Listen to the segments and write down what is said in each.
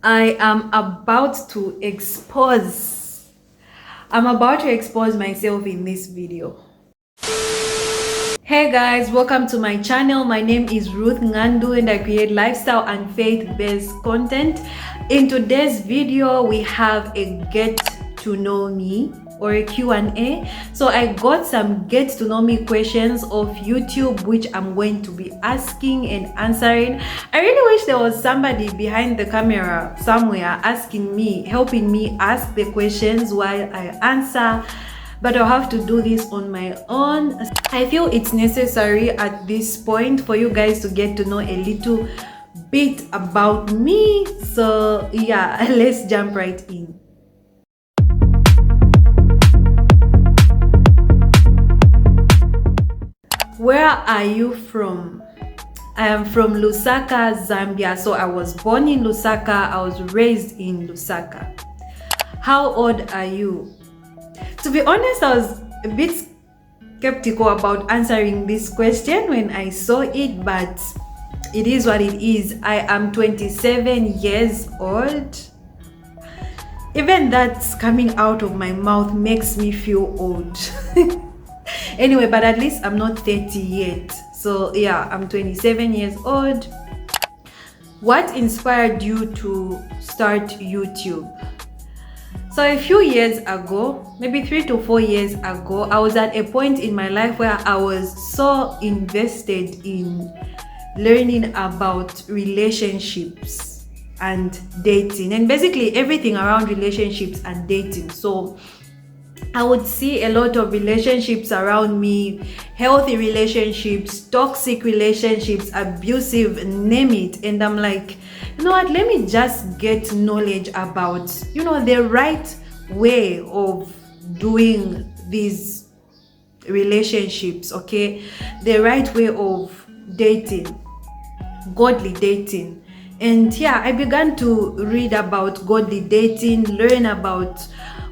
I am about to expose. I'm about to expose myself in this video. Hey guys, welcome to my channel. My name is Ruth Ngandu and I create lifestyle and faith-based content. In today's video, we have a get to know me or a Q&A. So I got some get to know me questions of YouTube which I'm going to be asking and answering. I really wish there was somebody behind the camera somewhere asking me, helping me ask the questions while I answer, but I'll have to do this on my own. I feel it's necessary at this point for you guys to get to know a little bit about me. So yeah, let's jump right in. Where are you from? I am from Lusaka, Zambia. So I was born in Lusaka. I was raised in Lusaka. How old are you? To be honest, I was a bit skeptical about answering this question when I saw it, but it is what it is. I am 27 years old. Even that's coming out of my mouth makes me feel old. Anyway, but at least I'm not 30 yet. So yeah, I'm 27 years old. What inspired you to start YouTube? So a few years ago, maybe 3 to 4 years ago, I was at a point in my life where I was so invested in learning about relationships and dating and basically everything around relationships and dating. So I would see a lot of relationships around me, healthy relationships, toxic relationships, abusive, name it. And I'm like, you know what, let me just get knowledge about, the right way of doing these relationships, okay? The right way of dating, godly dating. And yeah, I began to read about godly dating, learn about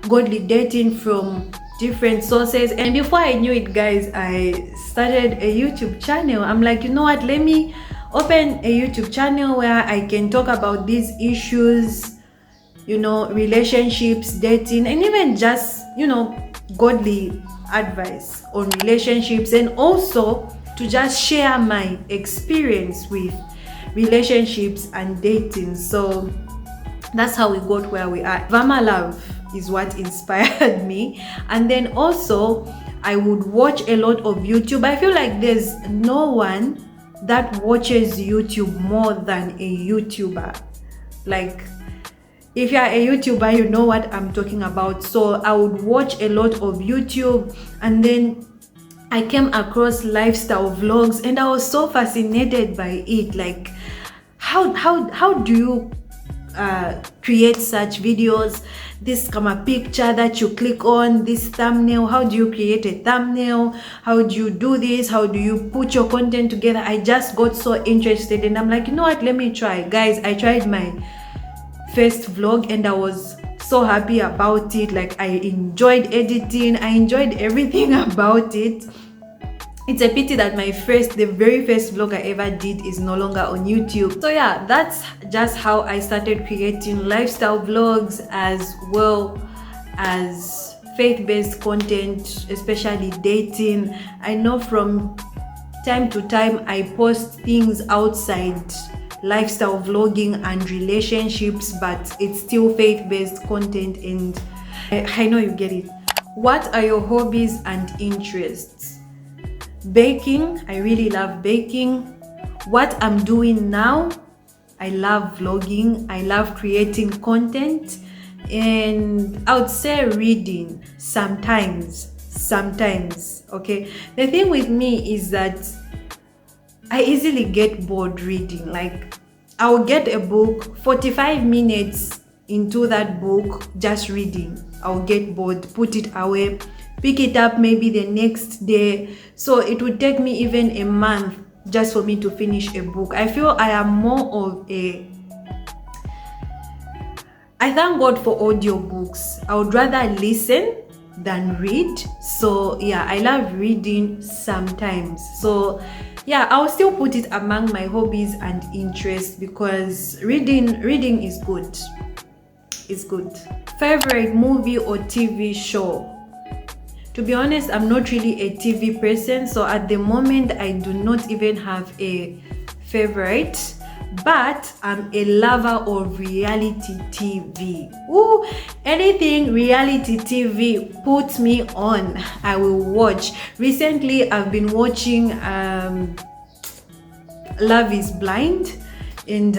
godly dating from different sources, and before I knew it, guys, I started a YouTube channel. I'm like, you know what, let me open a YouTube channel where I can talk about these issues, relationships, dating, and even just godly advice on relationships, and also to just share my experience with relationships and dating. So that's how we got where we are. Vama love is what inspired me. And then also I would watch a lot of YouTube. I feel like there's no one that watches YouTube more than a YouTuber. Like, if you're a YouTuber, you know what I'm talking about. So I would watch a lot of YouTube, and then I came across lifestyle vlogs and I was so fascinated by it. Like, how do you create such videos? This camera picture that you click on, this thumbnail, how do you create a thumbnail? How do you do this? How do you put your content together? I just got so interested and I'm like, you know what, let me try. Guys, I tried my first vlog and I was so happy about it. Like, I enjoyed editing, I enjoyed everything about it. It's a pity that the very first vlog I ever did is no longer on YouTube. So yeah, that's just how I started creating lifestyle vlogs as well as faith-based content, especially dating. I know from time to time I post things outside lifestyle vlogging and relationships, but it's still faith-based content, and I know you get it. What are your hobbies and interests? Baking, I really love baking. What I'm doing now, I love vlogging, I love creating content, and I would say reading sometimes, okay? The thing with me is that I easily get bored reading. Like, I'll get a book, 45 minutes into that book, just reading, I'll get bored, put it away, pick it up maybe the next day. So it would take me even a month just for me to finish a book. I feel I am more of I thank God for audiobooks. I would rather listen than read. So yeah, I love reading sometimes. So yeah, I'll still put it among my hobbies and interests because reading is good. It's good. Favorite movie or TV show? To be honest, I'm not really a TV person, so at the moment I do not even have a favorite, but I'm a lover of reality TV. Ooh, anything reality TV put me on, I will watch. Recently I've been watching Love is Blind, and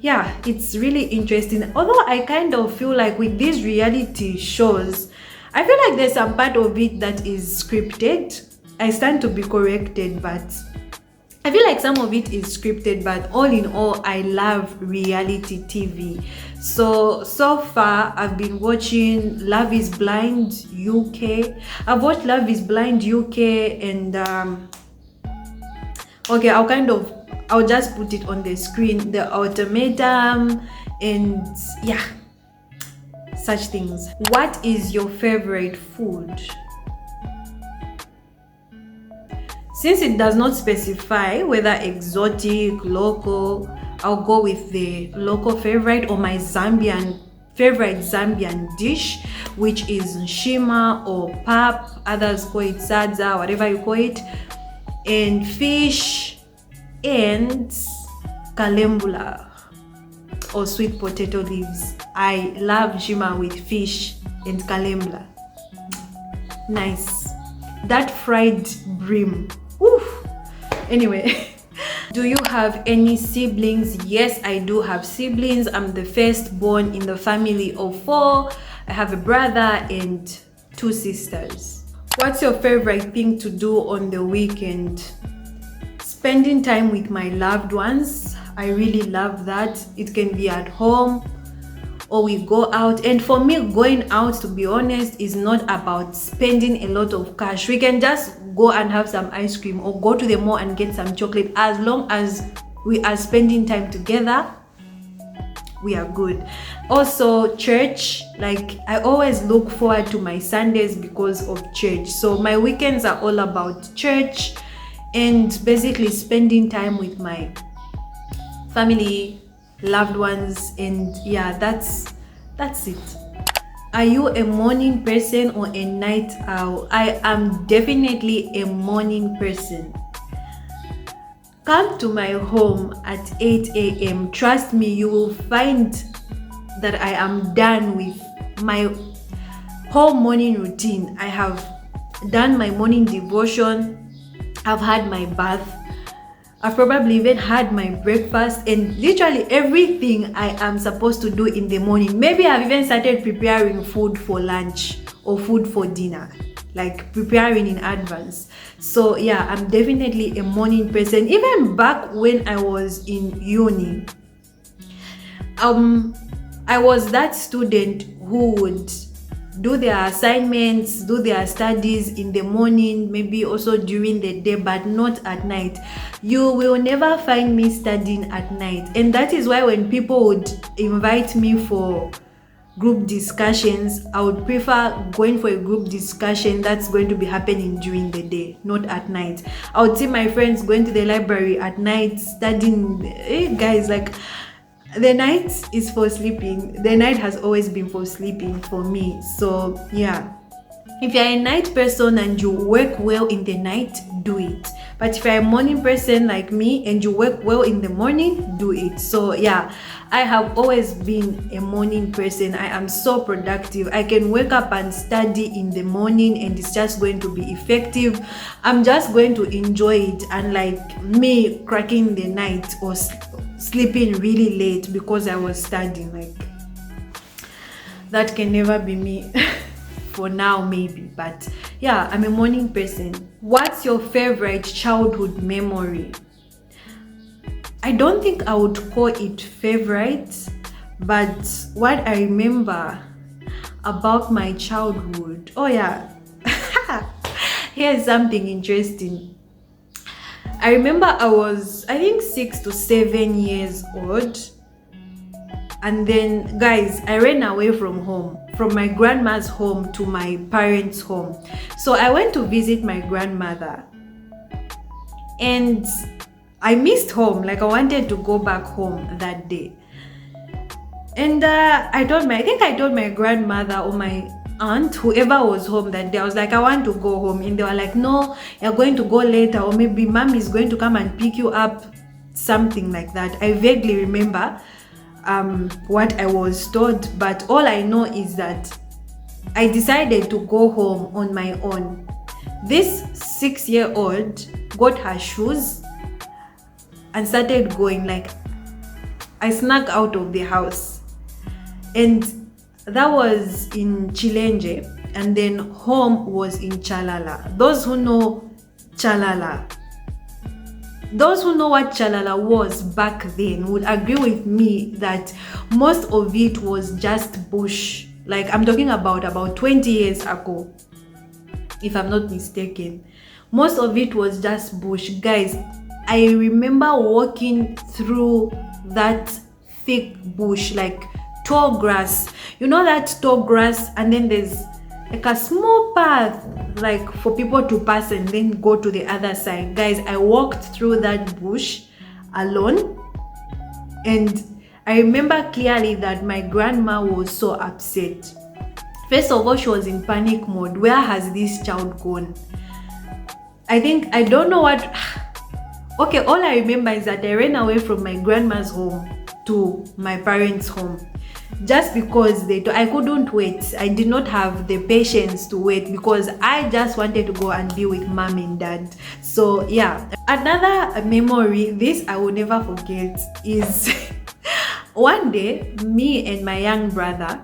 yeah, it's really interesting. Although I kind of feel like with these reality shows, I feel like there's some part of it that is scripted. I stand to be corrected, but I feel like some of it is scripted. But all in all, I love reality TV. So far, I've been watching Love is Blind UK. I've watched Love is Blind UK, and okay, I'll just put it on the screen. The Ultimatum, and yeah, such things. What is your favorite food? Since it does not specify whether exotic, local, I'll go with the local favorite, or my favorite Zambian dish, which is nshima or pap. Others call it sadza, whatever you call it, and fish and kalembula or sweet potato leaves. I love nshima with fish and kalembula. Nice. That fried bream. Oof. Anyway, do you have any siblings? Yes, I do have siblings. I'm the firstborn in the family of 4. I have a brother and 2 sisters. What's your favorite thing to do on the weekend? Spending time with my loved ones. I really love that. It can be at home or we go out. And for me, going out, to be honest, is not about spending a lot of cash. We can just go and have some ice cream or go to the mall and get some chocolate. As long as we are spending time together, we are good. Also, church, like I always look forward to my Sundays because of church. So my weekends are all about church and basically spending time with my family, loved ones, and yeah, that's it. Are you a morning person or a night owl? I am definitely a morning person. Come to my home at 8 a.m. Trust me, you will find that I am done with my whole morning routine. I have done my morning devotion, I've had my bath, I've probably even had my breakfast, and literally everything I am supposed to do in the morning. Maybe I've even started preparing food for lunch or food for dinner, like preparing in advance. So yeah, I'm definitely a morning person. Even back when I was in uni, I was that student who would do their assignments, do their studies in the morning, maybe also during the day, but not at night. You will never find me studying at night. And that is why when people would invite me for group discussions, I would prefer going for a group discussion that's going to be happening during the day, not at night. I would see my friends going to the library at night studying. Hey guys, like, the night is for sleeping. The night has always been for sleeping for me. So yeah, if you're a night person and you work well in the night, do it. But if you're a morning person like me and you work well in the morning, do it. So yeah, I have always been a morning person. I am so productive. I can wake up and study in the morning and it's just going to be effective. I'm just going to enjoy it, and like me cracking the night or sleeping really late because I was studying, like that can never be me. For now maybe, but yeah, I'm a morning person. What's your favorite childhood memory? I don't think I would call it favorite, but what I remember about my childhood, oh yeah, here's something interesting. I remember I was, I think, 6 to 7 years old. And then, guys, I ran away from home, from my grandma's home to my parents' home. So I went to visit my grandmother, and I missed home. Like, I wanted to go back home that day. And I think I told my grandmother or my aunt, whoever was home that day, I was like, I want to go home. And they were like, no, you're going to go later, or maybe mom is going to come and pick you up, something like that. I vaguely remember what I was told, but all I know is that I decided to go home on my own. This 6-year-old got her shoes and started going. Like, I snuck out of the house, and that was in Chilenje, and then home was in Chalala. Those who know Chalala, those who know what Chalala was back then would agree with me that most of it was just bush. Like, I'm talking about 20 years ago, if I'm not mistaken. Most of it was just bush. Guys, I remember walking through that thick bush, like tall grass. You know that tall grass, and then there's like a small path, like for people to pass and then go to the other side. Guys, I walked through that bush alone, and I remember clearly that my grandma was so upset. First of all, she was in panic mode. Where has this child gone? I don't know what. Okay, all I remember is that I ran away from my grandma's home to my parents' home, just because I couldn't wait. I did not have the patience to wait, because I just wanted to go and be with mom and dad. So yeah, another memory, this I will never forget, is one day, me and my young brother,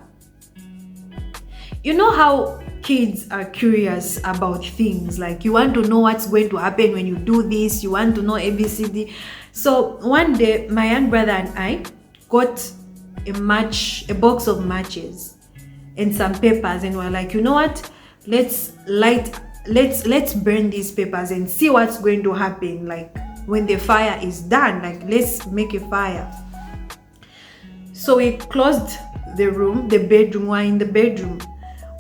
you know how kids are curious about things, like you want to know what's going to happen when you do this, you want to know ABCD. So one day, my young brother and I got a box of matches and some papers, and we're like, you know what, let's burn these papers and see what's going to happen, like when the fire is done. Like, let's make a fire. So we closed the bedroom. We're in the bedroom,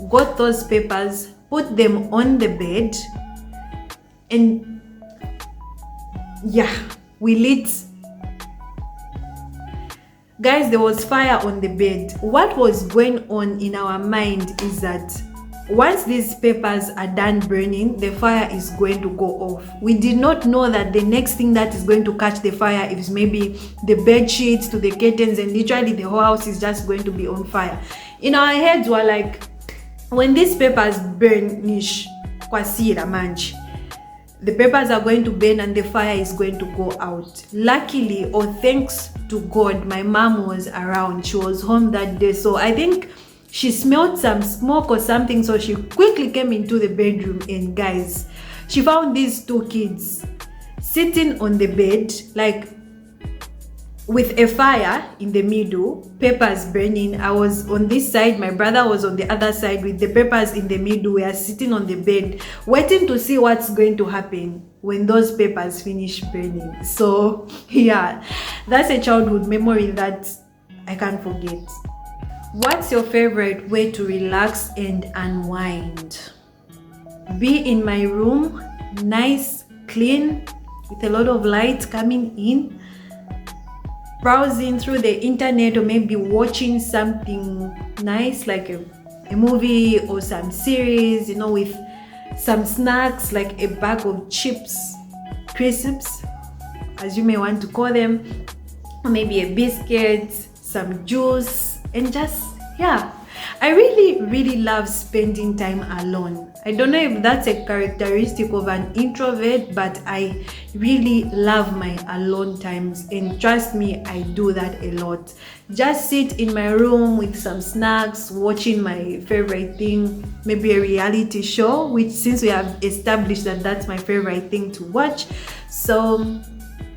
got those papers, put them on the bed, and yeah, we lit. Guys, there was fire on the bed. What was going on in our mind is that once these papers are done burning, the fire is going to go off. We did not know that the next thing that is going to catch the fire is maybe the bed sheets to the curtains, and literally the whole house is just going to be on fire. In our heads, we're like, when these papers burn, kwasira manchi, the papers are going to burn and the fire is going to go out. Luckily, or thanks to God, my mom was around. She was home that day. So I think she smelled some smoke or something. So she quickly came into the bedroom, and guys, she found these two kids sitting on the bed, like with a fire in the middle, papers burning. I was on this side, my brother was on the other side with the papers in the middle. We are sitting on the bed waiting to see what's going to happen when those papers finish burning. So yeah, that's a childhood memory that I can't forget. What's your favorite way to relax and unwind? Be in my room, nice, clean, with a lot of light coming in, browsing through the internet, or maybe watching something nice like a movie or some series, with some snacks like a bag of chips, crisps, as you may want to call them, or maybe a biscuit, some juice, and just, yeah. I really love spending time alone. I don't know if that's a characteristic of an introvert, but I really love my alone times, and trust me, I do that a lot. Just sit in my room with some snacks, watching my favorite thing, maybe a reality show, which, since we have established that that's my favorite thing to watch. So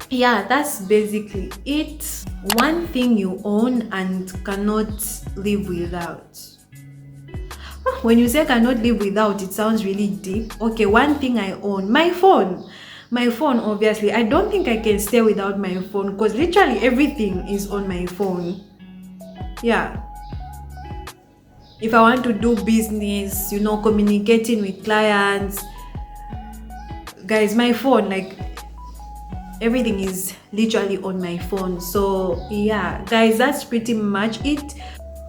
yeah, that's basically it. One thing you own and cannot live without. When you say cannot live without, it sounds really deep. Okay, one thing I own, my phone. My phone, obviously. I don't think I can stay without my phone, because literally everything is on my phone. yeah, if I want to do business, communicating with clients, guys, my phone, like, everything is literally on my phone. So yeah, guys, that's pretty much it.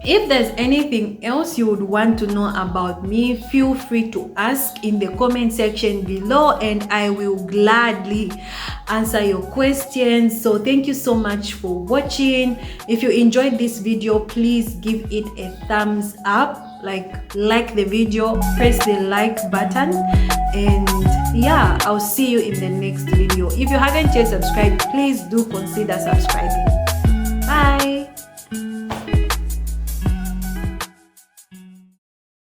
If there's anything else you would want to know about me, feel free to ask in the comment section below, and I will gladly answer your questions. So thank you so much for watching. If you enjoyed this video, please give it a thumbs up, like the video, press the like button, and yeah, I'll see you in the next video. If you haven't yet subscribed, please do consider subscribing.